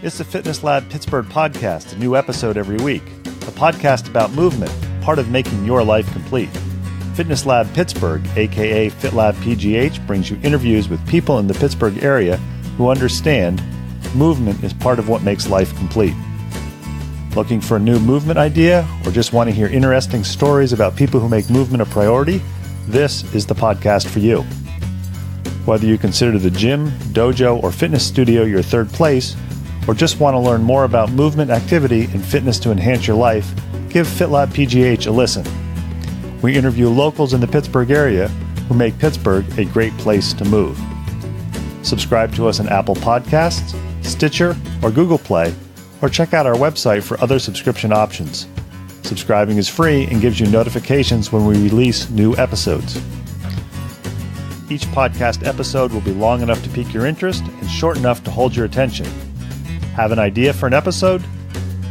It's the Fitness Lab Pittsburgh podcast, a new episode every week. A podcast about movement, part of making your life complete. Fitness Lab Pittsburgh, aka FitLabPGH, brings you interviews with people in the Pittsburgh area who understand movement is part of what makes life complete. Looking for a new movement idea or just want to hear interesting stories about people who make movement a priority? This is the podcast for you. Whether you consider the gym, dojo, or fitness studio your third place, or just want to learn more about movement, activity, and fitness to enhance your life, give FitLabPGH a listen. We interview locals in the Pittsburgh area who make Pittsburgh a great place to move. Subscribe to us on Apple Podcasts, Stitcher, or Google Play, or check out our website for other subscription options. Subscribing is free and gives you notifications when we release new episodes. Each podcast episode will be long enough to pique your interest and short enough to hold your attention. Have an idea for an episode?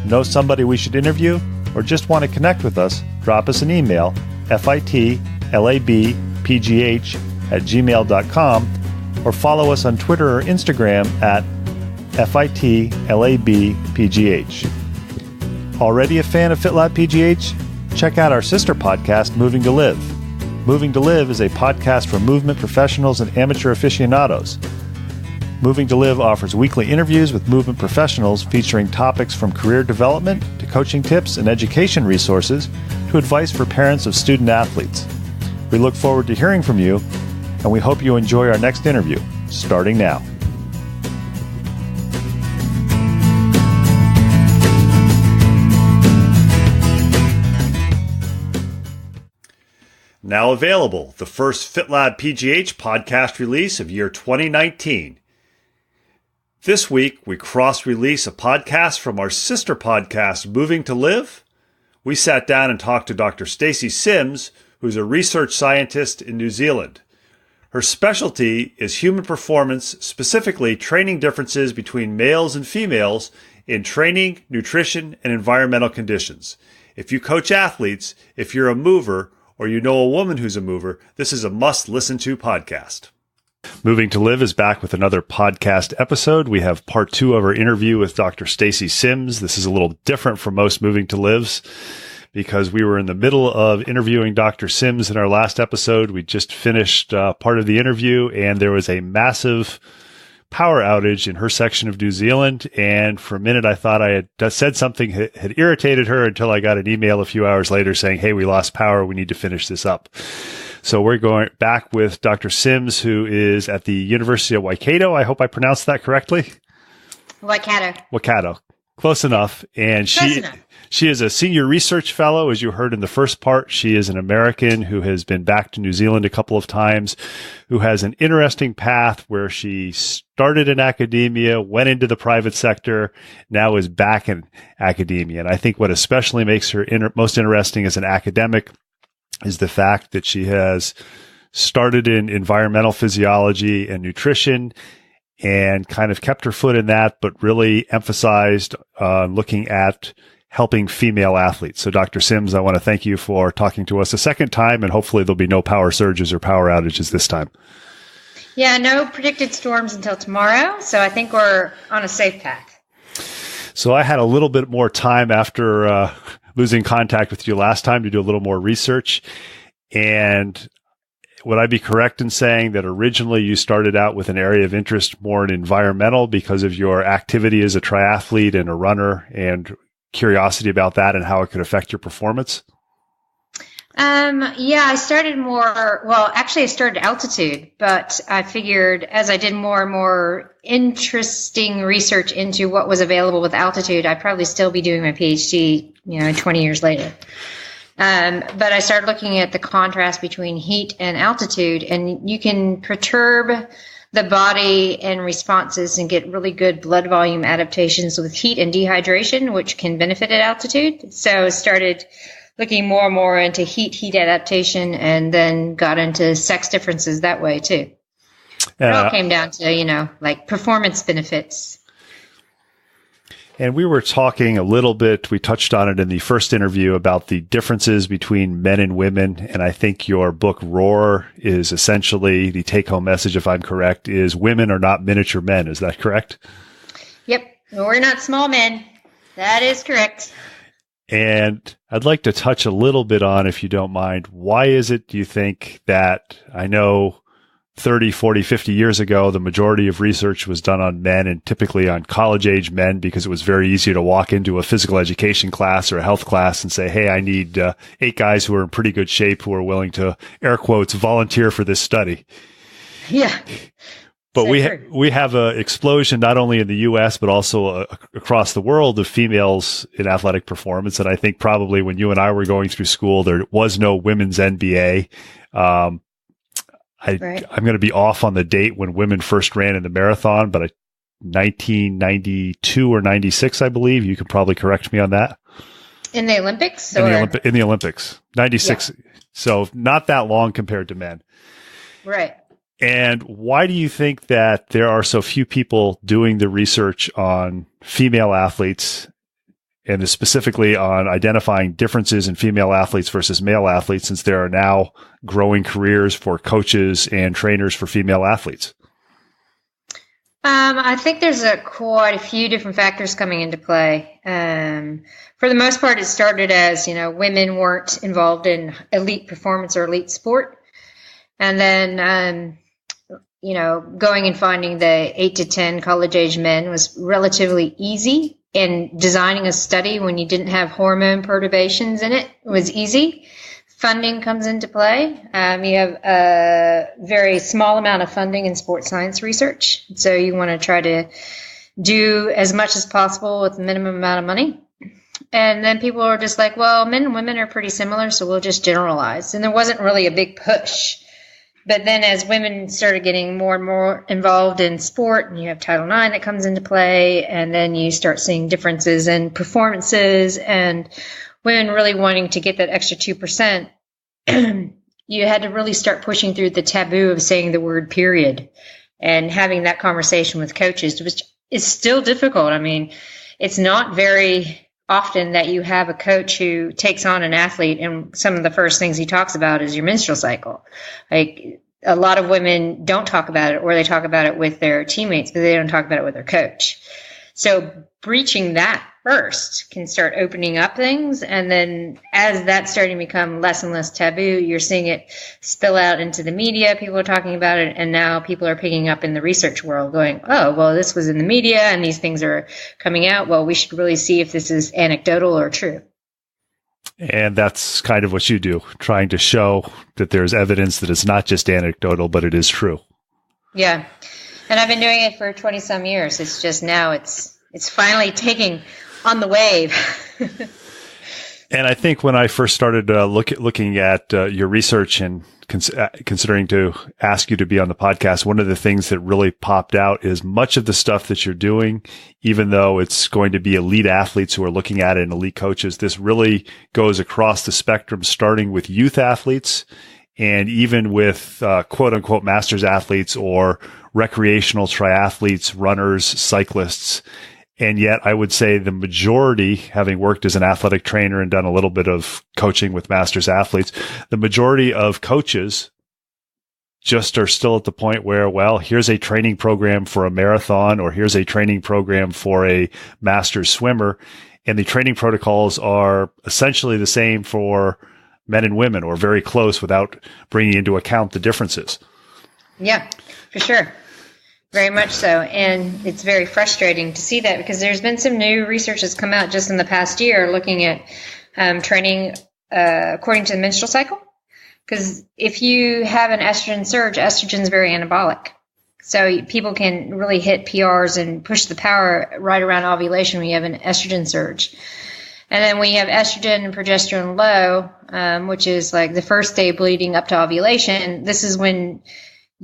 Know somebody we should interview? Or just want to connect with us? Drop us an email, fitlabpgh@gmail.com, or follow us on Twitter or Instagram at FITLABPGH. Already a fan of FitLabPGH? Check out our sister podcast, Moving2Live. Moving2Live is a podcast for movement professionals and amateur aficionados. Moving2Live offers weekly interviews with movement professionals featuring topics from career development to coaching tips and education resources to advice for parents of student athletes. We look forward to hearing from you, and we hope you enjoy our next interview, starting now. Now available, the first FitLabPGH podcast release of year 2019. This week, we cross-release a podcast from our sister podcast, Moving2Live. We sat down and talked to Dr. Stacy Sims, who's a research scientist in New Zealand. Her specialty is human performance, specifically training differences between males and females in training, nutrition, and environmental conditions. If you coach athletes, if you're a mover, or you know a woman who's a mover, this is a must-listen-to podcast. Moving2Live is back with another podcast episode. We have part 2 of our interview with Dr. Stacy Sims. This is a little different from most Moving2Lives because we were in the middle of interviewing Dr. Sims in our last episode. We just finished part of the interview, and there was a massive power outage in her section of New Zealand. And for a minute, I thought I had said something had irritated her until I got an email a few hours later saying, hey, we lost power. We need to finish this up. So we're going back with Dr. Sims, who is at the University of Waikato. I hope I pronounced that correctly. Waikato. Close enough. And she is a senior research fellow, as you heard in the first part. She is an American who has been back to New Zealand a couple of times, who has an interesting path where she started in academia, went into the private sector, now is back in academia. And I think what especially makes her most interesting as an academic is the fact that she has started in environmental physiology and nutrition and kind of kept her foot in that, but really emphasized looking at helping female athletes. So Dr. Sims, I want to thank you for talking to us a second time, and hopefully there'll be no power surges or power outages this time. Yeah, no predicted storms until tomorrow, so I think we're on a safe path. So I had a little bit more time after losing contact with you last time to do a little more research. And would I be correct in saying that originally you started out with an area of interest more in environmental because of your activity as a triathlete and a runner and curiosity about that and how it could affect your performance? I started I started altitude, but I figured as I did more and more interesting research into what was available with altitude, I'd probably still be doing my PhD, 20 years later. But I started looking at the contrast between heat and altitude, and you can perturb the body and responses and get really good blood volume adaptations with heat and dehydration, which can benefit at altitude. So I started looking more and more into heat adaptation, and then got into sex differences that way too. It all came down to, performance benefits. And we were talking a little bit, we touched on it in the first interview about the differences between men and women. And I think your book, Roar, is essentially the take-home message, if I'm correct, is women are not miniature men. Is that correct? Yep. We're not small men. That is correct. And I'd like to touch a little bit on, if you don't mind, why is it, do you think, that I know 30, 40, 50 years ago, the majority of research was done on men and typically on college-age men because it was very easy to walk into a physical education class or a health class and say, hey, I need 8 guys who are in pretty good shape who are willing to, air quotes, volunteer for this study. Yeah. But we have an explosion not only in the U.S., but also across the world of females in athletic performance. And I think probably when you and I were going through school, there was no women's NBA. I'm going to be off on the date when women first ran in the marathon, but 1992 or 96, I believe. You could probably correct me on that. In the Olympics? In the Olympics. 96. Yeah. So not that long compared to men. Right. And why do you think that there are so few people doing the research on female athletes, and specifically on identifying differences in female athletes versus male athletes, since there are now growing careers for coaches and trainers for female athletes? I think there's quite a few different factors coming into play. For the most part, it started as, women weren't involved in elite performance or elite sport. And then, going and finding the 8 to 10 college-age men was relatively easy. And designing a study when you didn't have hormone perturbations in it was easy. Funding comes into play. You have a very small amount of funding in sports science research. So you want to try to do as much as possible with the minimum amount of money. And then people are just like, well, men and women are pretty similar, so we'll just generalize. And there wasn't really a big push. But then as women started getting more and more involved in sport, and you have Title IX that comes into play, and then you start seeing differences in performances and women really wanting to get that extra 2%, you had to really start pushing through the taboo of saying the word period and having that conversation with coaches, which is still difficult. I mean, it's not very often that you have a coach who takes on an athlete and some of the first things he talks about is your menstrual cycle. Like, a lot of women don't talk about it, or they talk about it with their teammates, but they don't talk about it with their coach. So breaching that first can start opening up things. And then as that's starting to become less and less taboo, you're seeing it spill out into the media. People are talking about it. And now people are picking up in the research world going, oh, well, this was in the media and these things are coming out. Well, we should really see if this is anecdotal or true. And that's kind of what you do, trying to show that there's evidence that it's not just anecdotal, but it is true. Yeah. And I've been doing it for 20 some years. It's just now it's finally taking on the wave. And I think when I first started looking at your research and considering to ask you to be on the podcast, one of the things that really popped out is much of the stuff that you're doing, even though it's going to be elite athletes who are looking at it and elite coaches, this really goes across the spectrum, starting with youth athletes and even with quote unquote masters athletes or recreational triathletes, runners, cyclists. And yet I would say the majority, having worked as an athletic trainer and done a little bit of coaching with masters athletes, the majority of coaches just are still at the point where, well, here's a training program for a marathon, or here's a training program for a masters swimmer. And the training protocols are essentially the same for men and women, or very close, without bringing into account the differences. Yeah, for sure. Very much so. And it's very frustrating to see that, because there's been some new research that's come out just in the past year looking at training according to the menstrual cycle. Because if you have an estrogen surge, estrogen is very anabolic. So people can really hit PRs and push the power right around ovulation when you have an estrogen surge. And then when you have estrogen and progesterone low, which is like the first day bleeding up to ovulation, this is when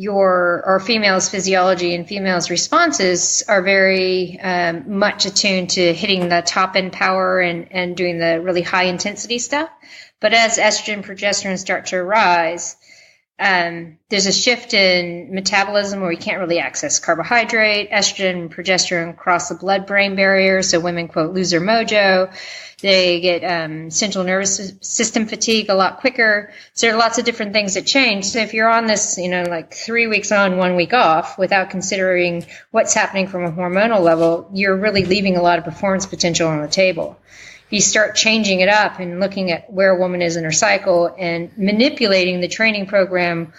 our female's physiology and female's responses are very much attuned to hitting the top end power and doing the really high intensity stuff. But as estrogen and progesterone start to rise, there's a shift in metabolism where we can't really access carbohydrate. Estrogen and progesterone cross the blood-brain barrier, so women, quote, lose their mojo. They get central nervous system fatigue a lot quicker. So there are lots of different things that change. So if you're on this, like 3 weeks on, 1 week off, without considering what's happening from a hormonal level, you're really leaving a lot of performance potential on the table. You start changing it up and looking at where a woman is in her cycle and manipulating the training program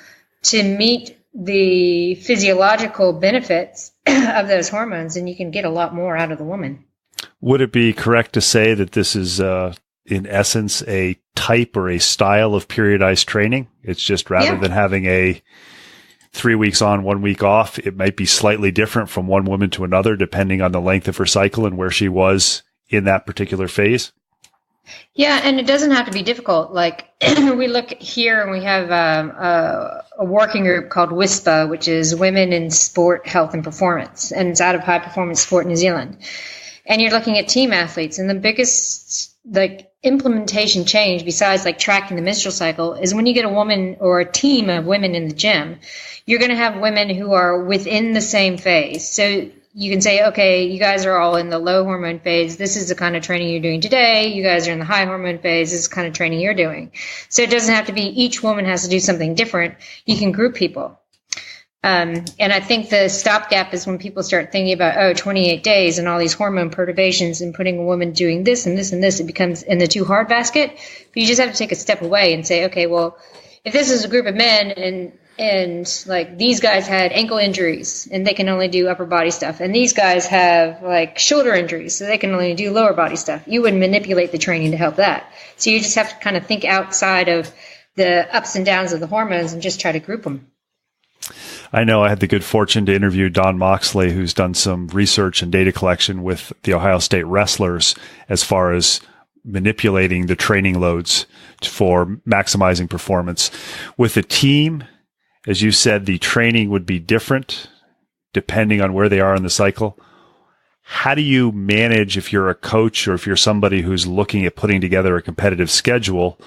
to meet the physiological benefits of those hormones, and you can get a lot more out of the woman. Would it be correct to say that this is, in essence, a type or a style of periodized training? It's just rather than having a 3 weeks on, 1 week off, it might be slightly different from one woman to another, depending on the length of her cycle and where she was in that particular phase? Yeah, and it doesn't have to be difficult. Like we look here and we have a working group called WISPA, which is Women in Sport, Health and Performance, and it's out of High Performance Sport New Zealand. And you're looking at team athletes, and the biggest implementation change besides tracking the menstrual cycle is when you get a woman or a team of women in the gym, you're going to have women who are within the same phase. So you can say, okay, you guys are all in the low hormone phase. This is the kind of training you're doing today. You guys are in the high hormone phase. This is the kind of training you're doing. So it doesn't have to be each woman has to do something different. You can group people. And I think the stopgap is when people start thinking about, 28 days and all these hormone perturbations and putting a woman doing this and this and this, it becomes in the too hard basket. But you just have to take a step away and say, okay, well, if this is a group of men and these guys had ankle injuries and they can only do upper body stuff, and these guys have shoulder injuries so they can only do lower body stuff, you would manipulate the training to help that. So you just have to kind of think outside of the ups and downs of the hormones and just try to group them. I know I had the good fortune to interview Don Moxley, who's done some research and data collection with the Ohio State wrestlers as far as manipulating the training loads for maximizing performance. With a team, as you said, the training would be different depending on where they are in the cycle. How do you manage, if you're a coach or if you're somebody who's looking at putting together a competitive schedule?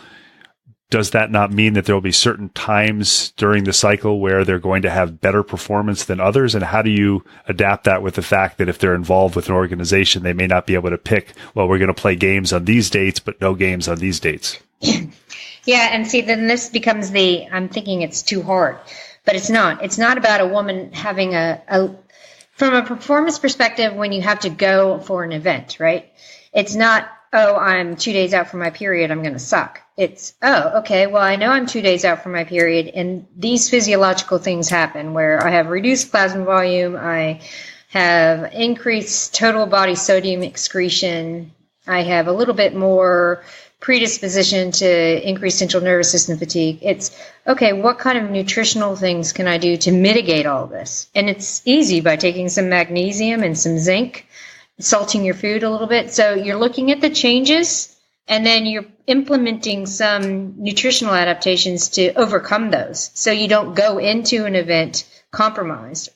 Does that not mean that there will be certain times during the cycle where they're going to have better performance than others? And how do you adapt that with the fact that if they're involved with an organization, they may not be able to pick, well, we're going to play games on these dates, but no games on these dates? Yeah, and see, then this becomes I'm thinking it's too hard, but it's not. It's not about a woman having from a performance perspective when you have to go for an event, right? It's not, I'm 2 days out from my period, I'm going to suck. It's, okay, well, I know I'm 2 days out from my period, and these physiological things happen where I have reduced plasma volume, I have increased total body sodium excretion, I have a little bit more predisposition to increase central nervous system fatigue. It's, okay, what kind of nutritional things can I do to mitigate all this? And it's easy by taking some magnesium and some zinc, salting your food a little bit. So you're looking at the changes, and then you're implementing some nutritional adaptations to overcome those. So you don't go into an event compromised.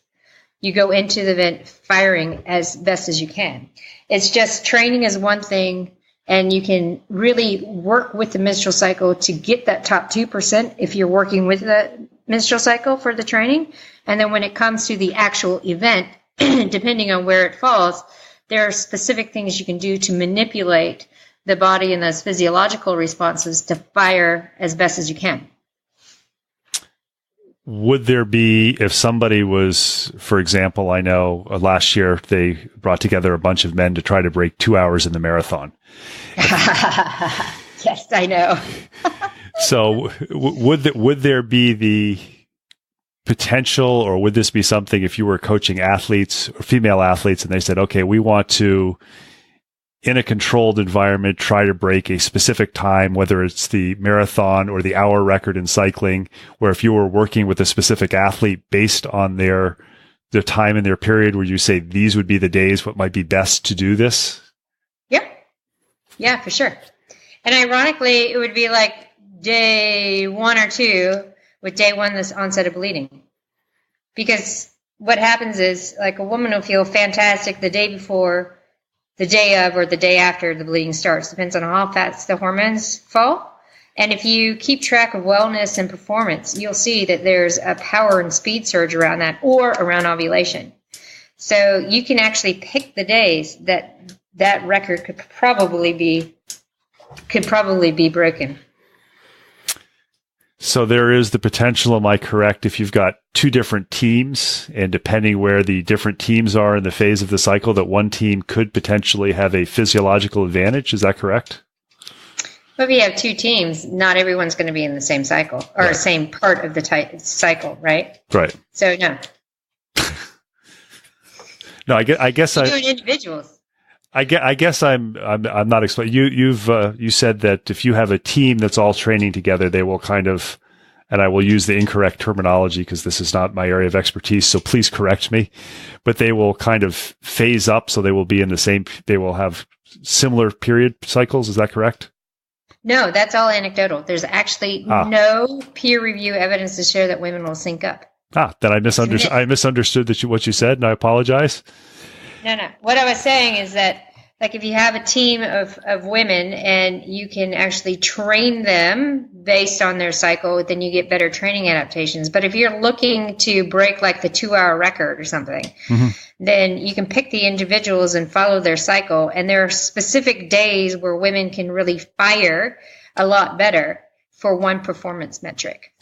You go into the event firing as best as you can. It's just training is one thing, and you can really work with the menstrual cycle to get that top 2% if you're working with the menstrual cycle for the training. And then when it comes to the actual event, depending on where it falls, there are specific things you can do to manipulate the body and those physiological responses to fire as best as you can. Would there be, if somebody was, for example, I know last year they brought together a bunch of men to try to break 2 hours in the marathon. Yes, I know. So would there be the potential, or would this be something if you were coaching athletes or female athletes and they said, okay, we want to, in a controlled environment, try to break a specific time, whether it's the marathon or the hour record in cycling, where if you were working with a specific athlete based on their time in their period, where you say these would be the days what might be best to do this? Yep. Yeah, for sure. And ironically, it would be like day 1 or 2, with day 1, this onset of bleeding. Because what happens is, a woman will feel fantastic the day before, the day of, or the day after the bleeding starts. Depends on how fast the hormones fall. And if you keep track of wellness and performance, you'll see that there's a power and speed surge around that or around ovulation. So you can actually pick the days that record could probably be broken. So there is the potential, am I correct, if you've got two different teams, and depending where the different teams are in the phase of the cycle, that one team could potentially have a physiological advantage. Is that correct? But if you have two teams, not everyone's going to be in the same cycle or right. Same part of the cycle, right? Right. So no. No, I guess you're doing individuals. I guess I'm not explaining. You said that if you have a team that's all training together, they will kind of, and I will use the incorrect terminology because this is not my area of expertise, so please correct me, but they will kind of phase up, so they will be in the same, they will have similar period cycles. Is that correct? No, that's all anecdotal. There's actually no peer review evidence to show that women will sync up. Then I misunderstood what you said, and I apologize. No. What I was saying is that, like, if you have a team of women and you can actually train them based on their cycle, then you get better training adaptations. But if you're looking to break like the 2-hour record or something, then you can pick the individuals and follow their cycle. And there are specific days where women can really fire a lot better for one performance metric.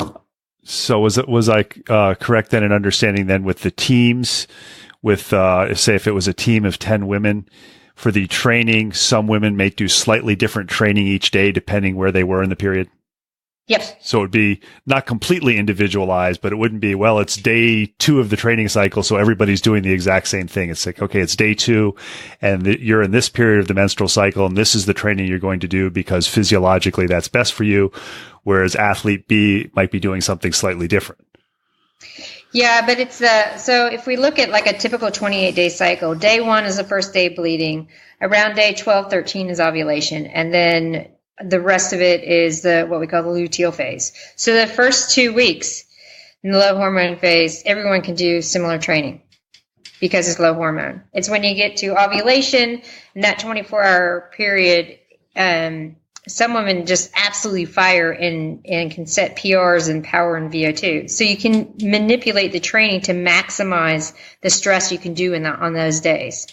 So was I correct then in understanding then with the teams, with say if it was a team of 10 women, for the training, some women may do slightly different training each day depending where they were in the period? Yep. So it would be not completely individualized, but it wouldn't be, well, it's day 2 of the training cycle, so everybody's doing the exact same thing. It's like, okay, it's day 2, and you're in this period of the menstrual cycle, and this is the training you're going to do because physiologically that's best for you, whereas athlete B might be doing something slightly different. Yeah, but it's so if we look at like a typical 28-day cycle, day 1 is the first day of bleeding. Around day 12, 13 is ovulation. And then the rest of it is what we call the luteal phase. So the first 2 weeks in the low hormone phase, everyone can do similar training because it's low hormone. It's when you get to ovulation in that 24-hour period, some women just absolutely fire and can set PRs and power and VO2. So you can manipulate the training to maximize the stress you can do on those days.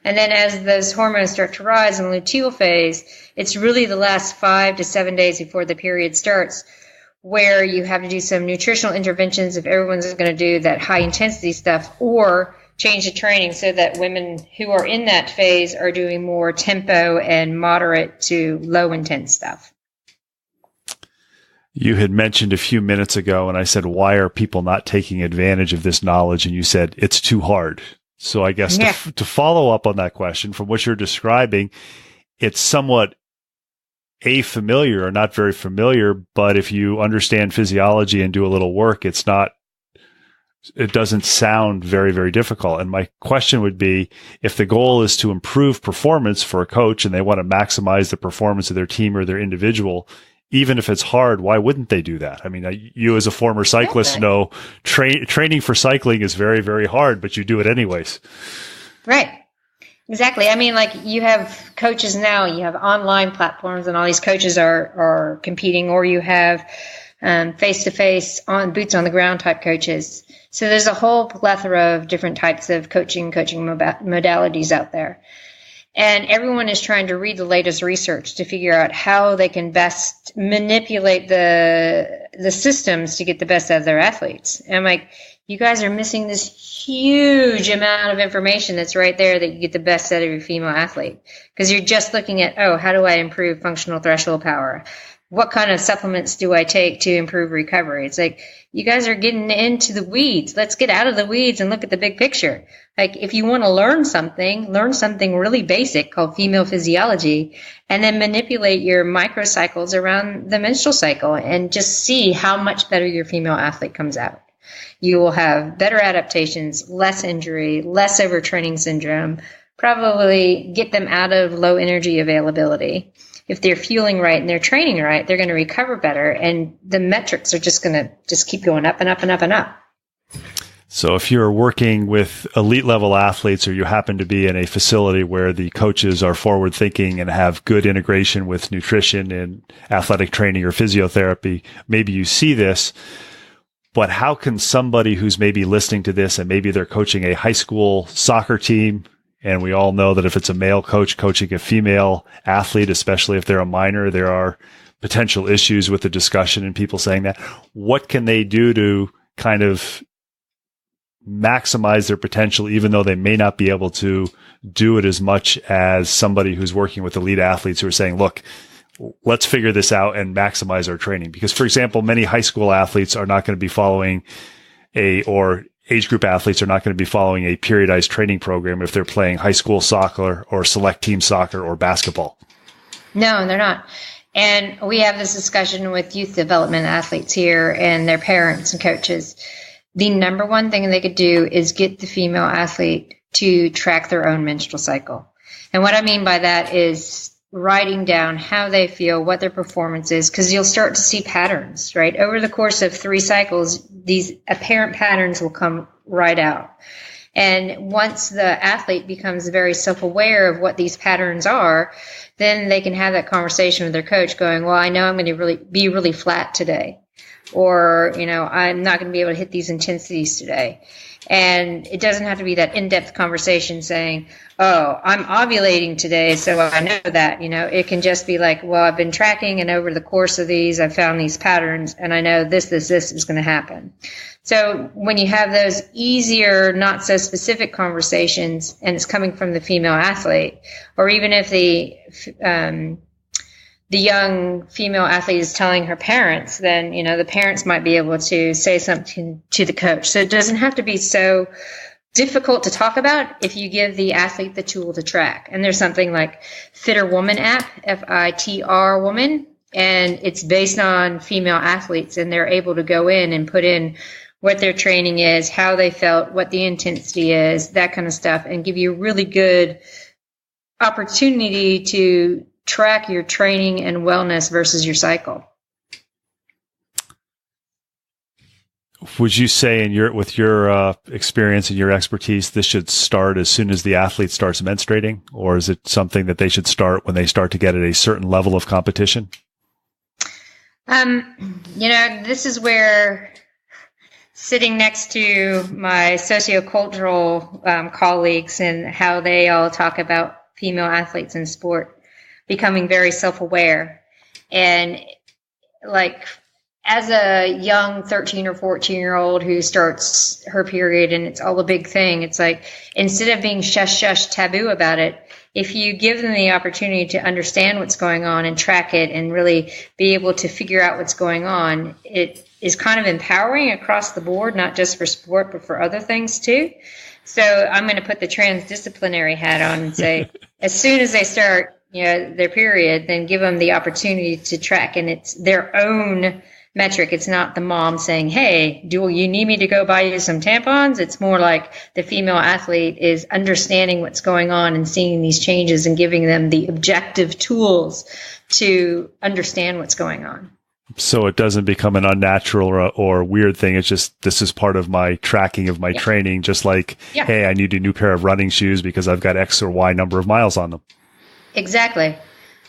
And then as those hormones start to rise in the luteal phase, it's really the last 5 to 7 days before the period starts where you have to do some nutritional interventions if everyone's going to do that high intensity stuff, or change the training so that women who are in that phase are doing more tempo and moderate to low intense stuff. You had mentioned a few minutes ago, and I said, why are people not taking advantage of this knowledge? And you said, it's too hard. So I guess to follow up on that question, from what you're describing, it's somewhat familiar or not very familiar, but if you understand physiology and do a little work, it doesn't sound very, very difficult. And my question would be, if the goal is to improve performance for a coach and they want to maximize the performance of their team or their individual, even if it's hard, why wouldn't they do that? I mean, you as a former cyclist know training for cycling is very, very hard, but you do it anyways. Right. Exactly. I mean, like, you have coaches now, you have online platforms and all these coaches are competing, or you have face-to-face boots on the ground type coaches. So there's a whole plethora of different types of coaching modalities out there. And everyone is trying to read the latest research to figure out how they can best manipulate the systems to get the best out of their athletes. And I'm like, you guys are missing this huge amount of information that's right there that you get the best out of your female athlete. Because you're just looking at, how do I improve functional threshold power? What kind of supplements do I take to improve recovery? It's like, you guys are getting into the weeds. Let's get out of the weeds and look at the big picture. Like, if you want to learn something really basic called female physiology, and then manipulate your microcycles around the menstrual cycle and just see how much better your female athlete comes out. You will have better adaptations, less injury, less overtraining syndrome, probably get them out of low energy availability. If they're fueling right and they're training right, they're going to recover better, and the metrics are just going to keep going up and up and up and up. So if you're working with elite level athletes, or you happen to be in a facility where the coaches are forward thinking and have good integration with nutrition and athletic training or physiotherapy, maybe you see this. But how can somebody who's maybe listening to this and maybe they're coaching a high school soccer team, and we all know that if it's a male coach coaching a female athlete, especially if they're a minor, there are potential issues with the discussion and people saying that. What can they do to kind of maximize their potential, even though they may not be able to do it as much as somebody who's working with elite athletes who are saying, look, let's figure this out and maximize our training? Because, for example, many high school athletes are not going to be following or age group athletes are not going to be following a periodized training program if they're playing high school soccer or select team soccer or basketball. No, they're not. And we have this discussion with youth development athletes here and their parents and coaches. The number one thing they could do is get the female athlete to track their own menstrual cycle. And what I mean by that is writing down how they feel, what their performance is, because you'll start to see patterns, right? Over the course of 3 cycles, these apparent patterns will come right out. And once the athlete becomes very self-aware of what these patterns are, then they can have that conversation with their coach going, well, I know I'm going to be really flat today. Or, I'm not going to be able to hit these intensities today. And it doesn't have to be that in-depth conversation saying, oh, I'm ovulating today, so I know that. It can just be like, well, I've been tracking, and over the course of these, I've found these patterns, and I know this is going to happen. So when you have those easier, not so specific conversations, and it's coming from the female athlete, or even if the young female athlete is telling her parents, then, the parents might be able to say something to the coach. So it doesn't have to be so difficult to talk about if you give the athlete the tool to track. And there's something like Fitter Woman app, FITR Woman, and it's based on female athletes, and they're able to go in and put in what their training is, how they felt, what the intensity is, that kind of stuff, and give you a really good opportunity to track your training and wellness versus your cycle. Would you say, with your experience and your expertise, this should start as soon as the athlete starts menstruating, or is it something that they should start when they start to get at a certain level of competition? This is where sitting next to my sociocultural colleagues and how they all talk about female athletes in sport becoming very self-aware. And like, as a young 13 or 14-year-old who starts her period and it's all a big thing, it's like, instead of being shush taboo about it, if you give them the opportunity to understand what's going on and track it and really be able to figure out what's going on, it is kind of empowering across the board, not just for sport, but for other things too. So I'm going to put the transdisciplinary hat on and say, as soon as they start their period, then give them the opportunity to track, and it's their own metric. It's not the mom saying, hey, do you need me to go buy you some tampons? It's more like the female athlete is understanding what's going on and seeing these changes and giving them the objective tools to understand what's going on. So it doesn't become an unnatural or weird thing. It's just, this is part of my tracking of my training, just like, hey, I need a new pair of running shoes because I've got X or Y number of miles on them. Exactly.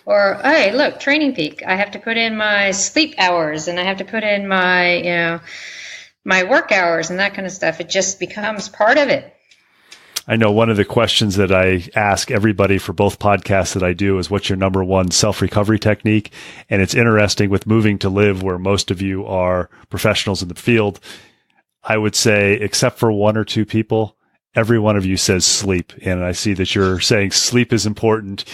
Or, hey, look, Training Peak. I have to put in my sleep hours, and I have to put in my, my work hours and that kind of stuff. It just becomes part of it. I know one of the questions that I ask everybody for both podcasts that I do is, what's your number one self-recovery technique? And it's interesting with Moving to Live, where most of you are professionals in the field. I would say, except for 1 or 2 people, every one of you says sleep. And I see that you're saying sleep is important,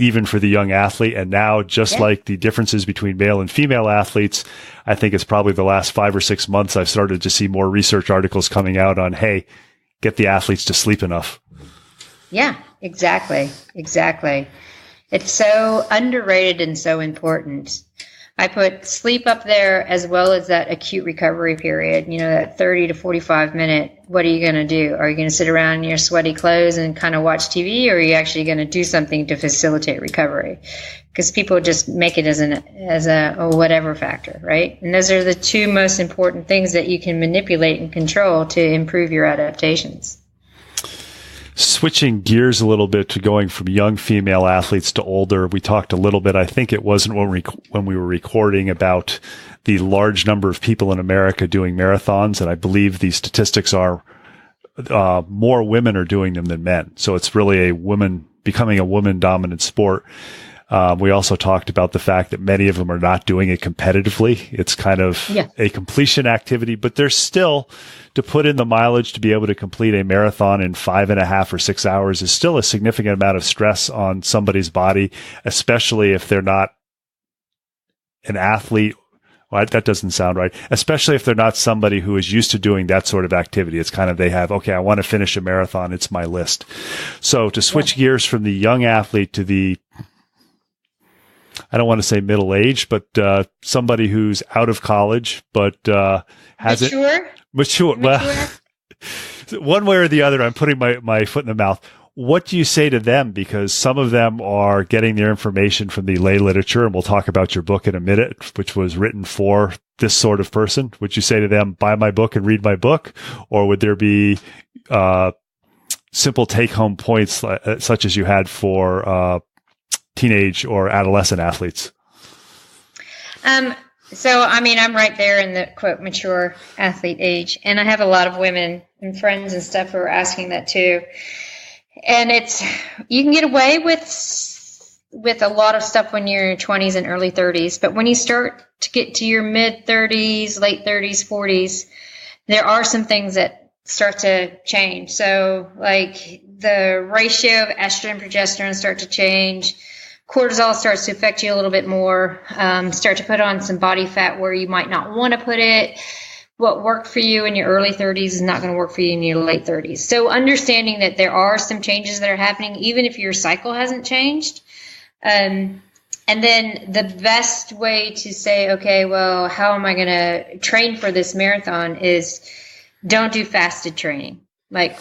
even for the young athlete. And now, just like the differences between male and female athletes, I think it's probably the last 5 or 6 months I've started to see more research articles coming out on, hey, get the athletes to sleep enough. Yeah, exactly. It's so underrated and so important. I put sleep up there as well as that acute recovery period, that 30 to 45 minute. What are you going to do? Are you going to sit around in your sweaty clothes and kind of watch TV, or are you actually going to do something to facilitate recovery? Because people just make it as a whatever factor, right? And those are the two most important things that you can manipulate and control to improve your adaptations. Switching gears a little bit to going from young female athletes to older, we talked a little bit, I think it wasn't when we were recording, about the large number of people in America doing marathons. And I believe the statistics are more women are doing them than men. So it's really becoming a woman-dominant sport. We also talked about the fact that many of them are not doing it competitively. It's kind of a completion activity, but there's still, to put in the mileage to be able to complete a marathon in 5.5 or 6 hours is still a significant amount of stress on somebody's body, especially if they're not an athlete. Well, that doesn't sound right. Especially if they're not somebody who is used to doing that sort of activity. It's kind of, they have, okay, I want to finish a marathon. It's my list. So to switch gears from the young athlete to the, I don't want to say middle age, but somebody who's out of college, but has mature. Well, one way or the other, I'm putting my foot in the mouth. What do you say to them? Because some of them are getting their information from the lay literature, and we'll talk about your book in a minute, which was written for this sort of person. Would you say to them, buy my book and read my book? Or would there be simple take-home points such as you had for teenage or adolescent athletes? So, I'm right there in the quote mature athlete age, and I have a lot of women and friends and stuff who are asking that too. And you can get away with a lot of stuff when you're in your 20s and early 30s, but when you start to get to your mid 30s, late 30s, 40s, there are some things that start to change. So, like the ratio of estrogen and progesterone start to change. Cortisol starts to affect you a little bit more, start to put on some body fat where you might not want to put it. What worked for you in your early 30s is not going to work for you in your late 30s. So understanding that there are some changes that are happening, even if your cycle hasn't changed. And then the best way to say, okay, well, how am I going to train for this marathon is don't do fasted training. Like,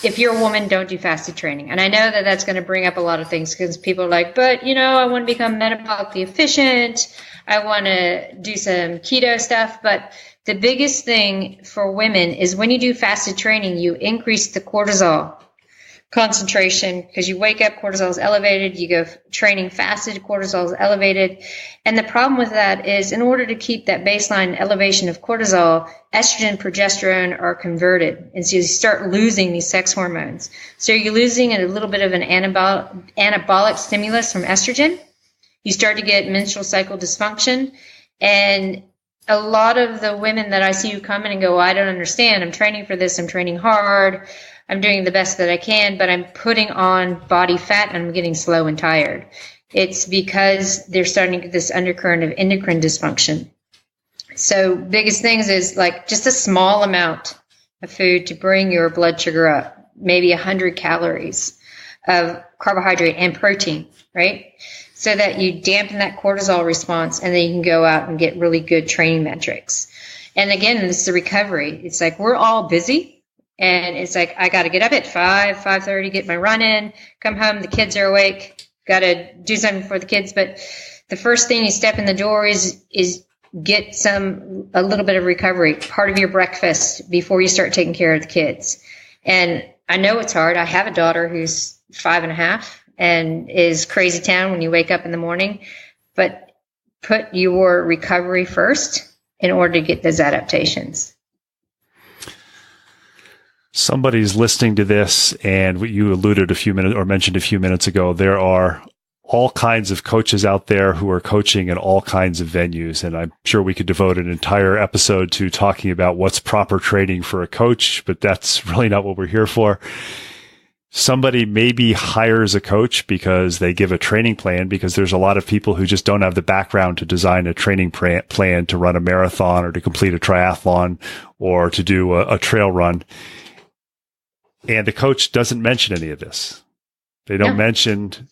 if you're a woman, don't do fasted training. And I know that that's going to bring up a lot of things because people are like, but, I want to become metabolically efficient. I want to do some keto stuff. But the biggest thing for women is when you do fasted training, you increase the cortisol concentration because you wake up, cortisol is elevated. You go training fasted, cortisol is elevated. And the problem with that is in order to keep that baseline elevation of cortisol, estrogen and progesterone are converted. And so you start losing these sex hormones. So you're losing a little bit of an anabolic stimulus from estrogen. You start to get menstrual cycle dysfunction. And a lot of the women that I see who come in and go, I don't understand. I'm training for this. I'm training hard. I'm doing the best that I can, but I'm putting on body fat and I'm getting slow and tired. It's because they're starting to get this undercurrent of endocrine dysfunction. So biggest things is like just a small amount of food to bring your blood sugar up, maybe 100 calories of carbohydrate and protein, right? So that you dampen that cortisol response and then you can go out and get really good training metrics. And again, this is a recovery. It's like we're all busy. And it's like, I got to get up at 5:30, get my run in, come home, the kids are awake, got to do something for the kids. But the first thing you step in the door is get a little bit of recovery, part of your breakfast before you start taking care of the kids. And I know it's hard. I have a daughter who's 5.5 and is crazy town when you wake up in the morning, but put your recovery first in order to get those adaptations. Somebody's listening to this, and what you alluded mentioned a few minutes ago, there are all kinds of coaches out there who are coaching in all kinds of venues. And I'm sure we could devote an entire episode to talking about what's proper training for a coach, but that's really not what we're here for. Somebody maybe hires a coach because they give a training plan, because there's a lot of people who just don't have the background to design a training plan to run a marathon or to complete a triathlon or to do a trail run. And the coach doesn't mention any of this. They don't mention.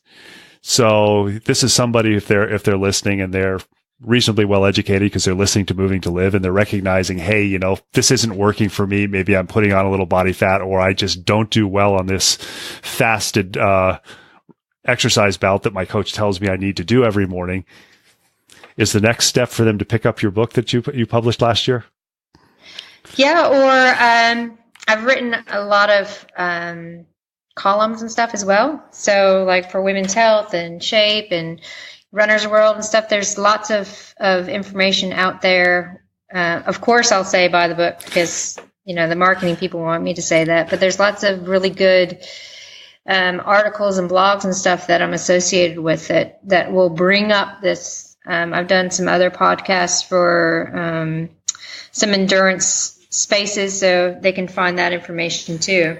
So this is somebody, if they're listening and they're reasonably well educated because they're listening to Moving to Live and they're recognizing, hey, this isn't working for me. Maybe I'm putting on a little body fat, or I just don't do well on this fasted exercise bout that my coach tells me I need to do every morning. Is the next step for them to pick up your book that you published last year? Yeah, or I've written a lot of columns and stuff as well. So like for women's health and shape and runner's world and stuff, there's lots of information out there. Of course, I'll say buy the book because, the marketing people want me to say that, but there's lots of really good articles and blogs and stuff that I'm associated with that will bring up this. I've done some other podcasts for some endurance spaces, so they can find that information too.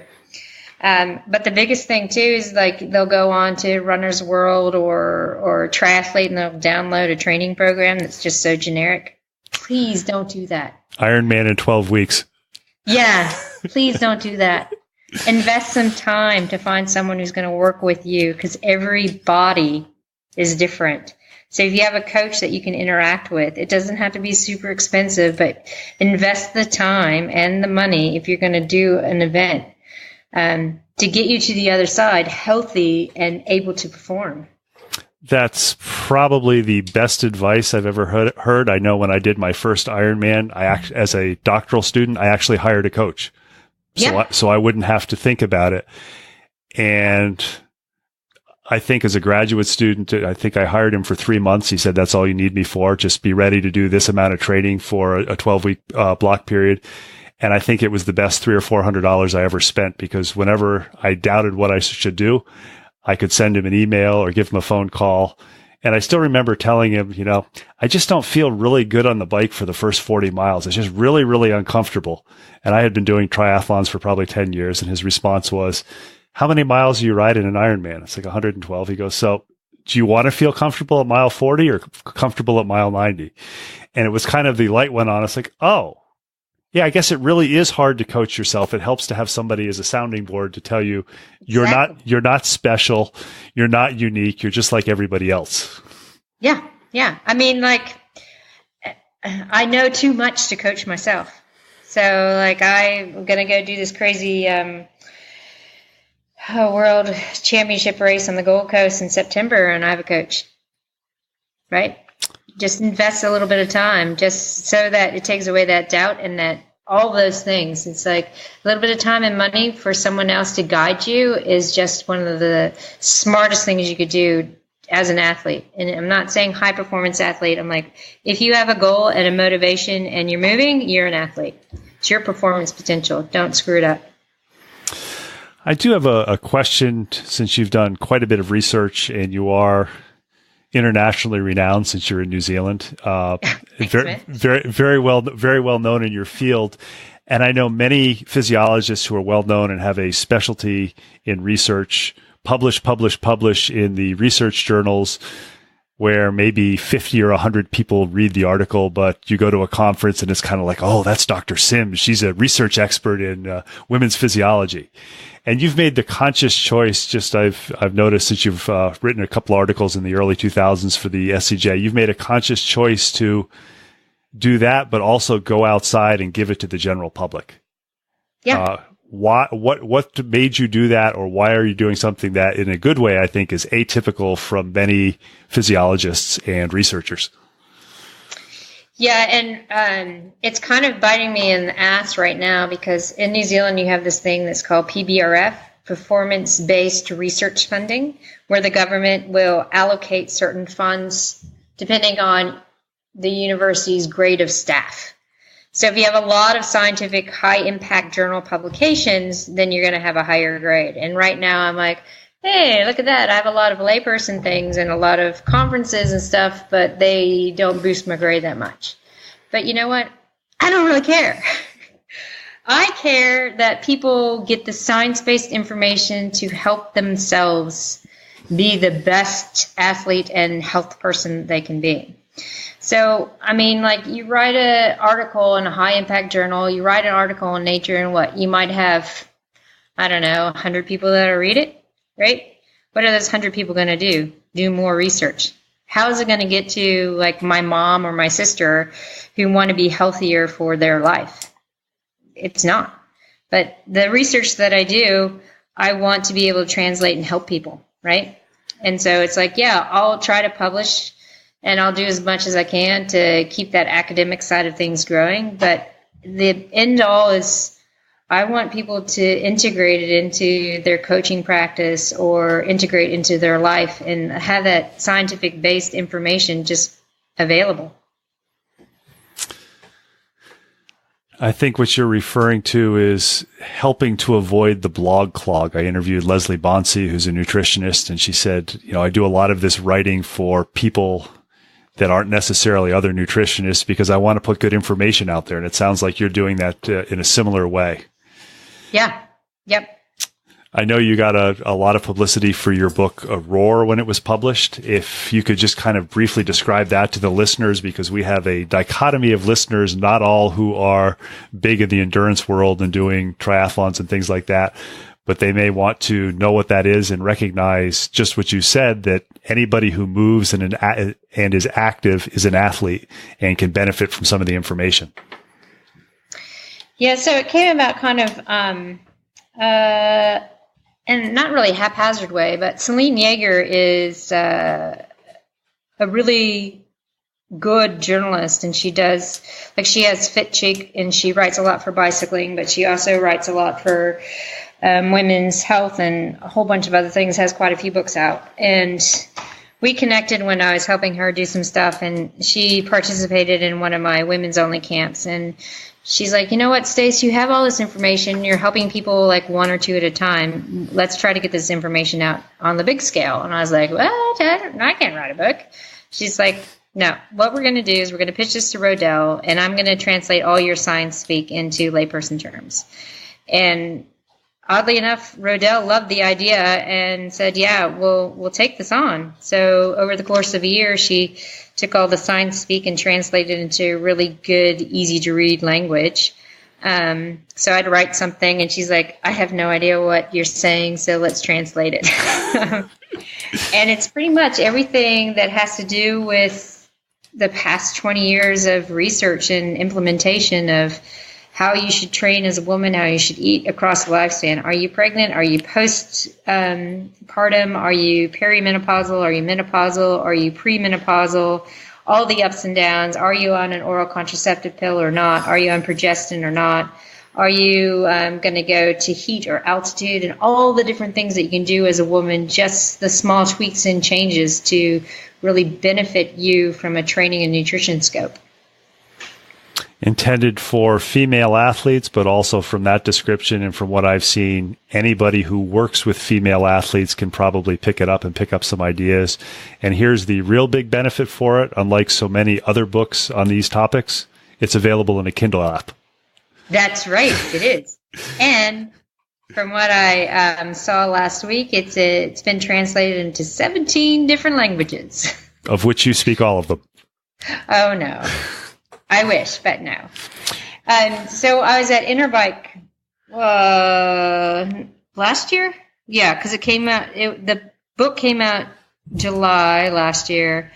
But the biggest thing too is like they'll go on to Runner's World or Triathlete and they'll download a training program that's just so generic. Please don't do that. Ironman in 12 weeks. Yeah, please don't do that. Invest some time to find someone who's going to work with you because every body is different. So if you have a coach that you can interact with, it doesn't have to be super expensive, but invest the time and the money if you're going to do an event to get you to the other side healthy and able to perform. That's probably the best advice I've ever heard. I know when I did my first Ironman, as a doctoral student, I actually hired a coach. So I wouldn't have to think about it. And I think as a graduate student, I think I hired him for 3 months. He said, that's all you need me for. Just be ready to do this amount of training for a 12-week block period. And I think it was the best $300 or $400 I ever spent because whenever I doubted what I should do, I could send him an email or give him a phone call. And I still remember telling him, I just don't feel really good on the bike for the first 40 miles. It's just really, really uncomfortable. And I had been doing triathlons for probably 10 years. And his response was, how many miles do you ride in an Ironman? It's like 112. He goes, so do you want to feel comfortable at mile 40 or comfortable at mile 90? And it was kind of the light went on. It's like, oh, yeah, I guess it really is hard to coach yourself. It helps to have somebody as a sounding board to tell you you're not special. You're not unique. You're just like everybody else. Yeah. Yeah. I mean, like I know too much to coach myself. So like I'm going to go do this crazy, world championship race on the Gold Coast in September. And I have a coach, right? Just invest a little bit of time just so that it takes away that doubt and that all those things. It's like a little bit of time and money for someone else to guide you is just one of the smartest things you could do as an athlete. And I'm not saying high performance athlete. I'm like, if you have a goal and a motivation and you're moving, you're an athlete. It's your performance potential. Don't screw it up. I do have a question since you've done quite a bit of research and you are internationally renowned since you're in New Zealand, very well known in your field. And I know many physiologists who are well known and have a specialty in research, publish in the research journals where maybe 50 or 100 people read the article, but you go to a conference and it's kind of like, oh, that's Dr. Sims. She's a research expert in women's physiology. And you've made the conscious choice, I've noticed since you've written a couple articles in the early 2000s for the SCJ, you've made a conscious choice to do that, but also go outside and give it to the general public. Yeah. What made you do that, or why are you doing something that in a good way, I think, is atypical from many physiologists and researchers? Yeah, and it's kind of biting me in the ass right now because in New Zealand you have this thing that's called PBRF, performance-based research funding, where the government will allocate certain funds depending on the university's grade of staff. So if you have a lot of scientific high-impact journal publications, then you're going to have a higher grade. And right now I'm like, hey, look at that. I have a lot of layperson things and a lot of conferences and stuff, but they don't boost my grade that much. But you know what? I don't really care. I care that people get the science-based information to help themselves be the best athlete and health person they can be. So, I mean, like you write an article in a high-impact journal, you write an article in Nature, and what? You might have, 100 people that'll read it. Right? What are those 100 people going to do? Do more research. How is it going to get to like my mom or my sister who want to be healthier for their life? It's not. But the research that I do, I want to be able to translate and help people, right? And so it's like, yeah, I'll try to publish and I'll do as much as I can to keep that academic side of things growing. But the end all is I want people to integrate it into their coaching practice or integrate into their life and have that scientific-based information just available. I think what you're referring to is helping to avoid the blog clog. I interviewed Leslie Bonsi, who's a nutritionist, and she said, I do a lot of this writing for people that aren't necessarily other nutritionists because I want to put good information out there. And it sounds like you're doing that in a similar way. Yeah. Yep. I know you got a lot of publicity for your book, Roar, when it was published. If you could just kind of briefly describe that to the listeners, because we have a dichotomy of listeners, not all who are big in the endurance world and doing triathlons and things like that, but they may want to know what that is and recognize just what you said, that anybody who moves and is active is an athlete and can benefit from some of the information. Yeah, so it came about kind of and not really haphazard way, but Celine Yeager is a really good journalist, and she has Fit Chic, and she writes a lot for bicycling, but she also writes a lot for women's health and a whole bunch of other things, has quite a few books out. And we connected when I was helping her do some stuff, and she participated in one of my women's only camps. And she's like, you know what, Stace, you have all this information. You're helping people like one or two at a time. Let's try to get this information out on the big scale. And I was like, well, I can't write a book. She's like, no, what we're going to do is we're going to pitch this to Rodell, and I'm going to translate all your science speak into layperson terms. And oddly enough, Rodell loved the idea and said, yeah, we'll take this on. So over the course of a year, she took all the science speak and translated it into really good, easy to read language. So I'd write something and she's like, I have no idea what you're saying, so let's translate it. And it's pretty much everything that has to do with the past 20 years of research and implementation of how you should train as a woman, how you should eat across the lifespan. Are you pregnant? Are you postpartum? Are you perimenopausal? Are you menopausal? Are you premenopausal? All the ups and downs. Are you on an oral contraceptive pill or not? Are you on progestin or not? Are you going to go to heat or altitude? And all the different things that you can do as a woman, just the small tweaks and changes to really benefit you from a training and nutrition scope. Intended for female athletes, but also from that description and from what I've seen, anybody who works with female athletes can probably pick it up and pick up some ideas. And here's the real big benefit for it. Unlike so many other books on these topics, it's available in a Kindle app. That's right. It is. And from what I saw last week, it's been translated into 17 different languages. Of which you speak all of them. Oh, no. I wish, but no. So I was at Interbike last year. Yeah, because it came out. The book came out July last year,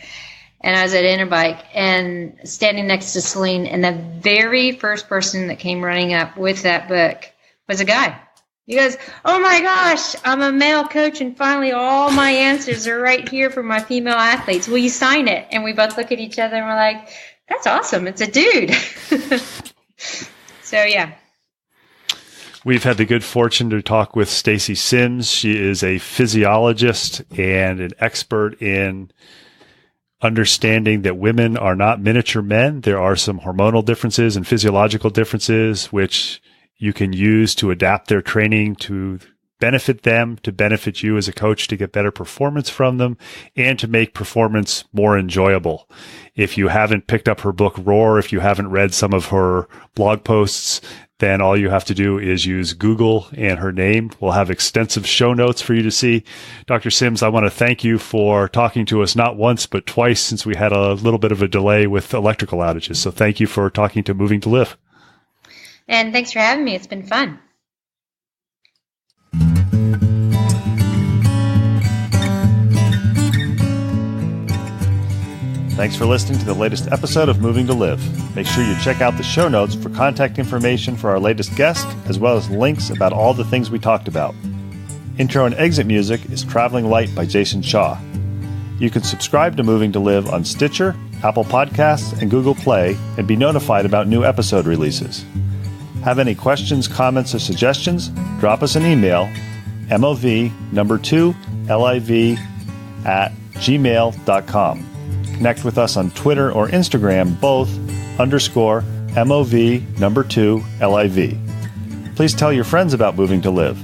and I was at Interbike and standing next to Celine, and the very first person that came running up with that book was a guy. He goes, "Oh my gosh, I'm a male coach, and finally all my answers are right here for my female athletes. Will you sign it?" And we both look at each other and we're like, that's awesome. It's a dude. So, yeah. We've had the good fortune to talk with Stacy Sims. She is a physiologist and an expert in understanding that women are not miniature men. There are some hormonal differences and physiological differences, which you can use to adapt their training to benefit them, to benefit you as a coach, to get better performance from them, and to make performance more enjoyable. If you haven't picked up her book, Roar, if you haven't read some of her blog posts, then all you have to do is use Google and her name. We'll have extensive show notes for you to see. Dr. Sims, I want to thank you for talking to us not once, but twice, since we had a little bit of a delay with electrical outages. So thank you for talking to Moving2Live. And thanks for having me. It's been fun. Thanks for listening to the latest episode of Moving to Live. Make sure you check out the show notes for contact information for our latest guest, as well as links about all the things we talked about. Intro and exit music is Traveling Light by Jason Shaw. You can subscribe to Moving to Live on Stitcher, Apple Podcasts, and Google Play, and be notified about new episode releases. Have any questions, comments, or suggestions? Drop us an email, mov2liv@gmail.com. Connect with us on Twitter or Instagram, both _mov2liv. Please tell your friends about Moving to Live.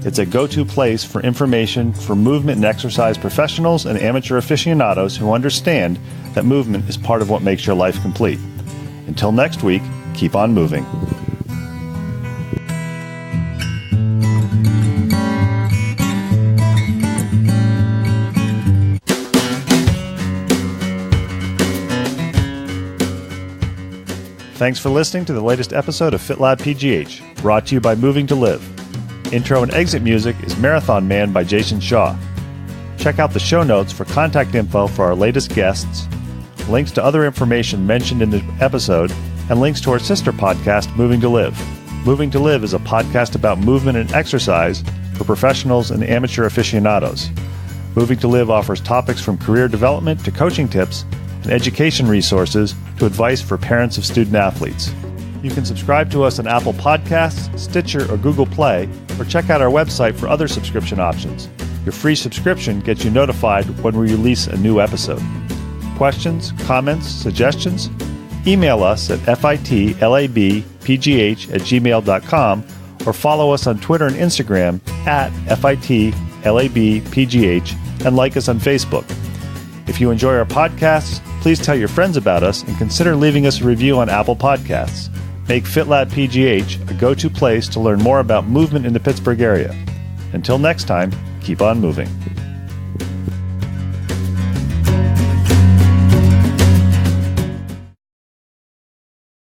It's a go-to place for information for movement and exercise professionals and amateur aficionados who understand that movement is part of what makes your life complete. Until next week, keep on moving. Thanks for listening to the latest episode of FitLabPGH, brought to you by Moving to Live. Intro and exit music is Marathon Man by Jason Shaw. Check out the show notes for contact info for our latest guests, links to other information mentioned in the episode, and links to our sister podcast, Moving to Live. Moving to Live is a podcast about movement and exercise for professionals and amateur aficionados. Moving to Live offers topics from career development to coaching tips and education resources to advice for parents of student athletes. You can subscribe to us on Apple Podcasts, Stitcher, or Google Play, or check out our website for other subscription options. Your free subscription gets you notified when we release a new episode. Questions, comments, suggestions? Email us at fitlabpgh@gmail.com or follow us on Twitter and Instagram at fitlabpgh and like us on Facebook. If you enjoy our podcasts, please tell your friends about us and consider leaving us a review on Apple Podcasts. Make FitLabPGH a go-to place to learn more about movement in the Pittsburgh area. Until next time, keep on moving.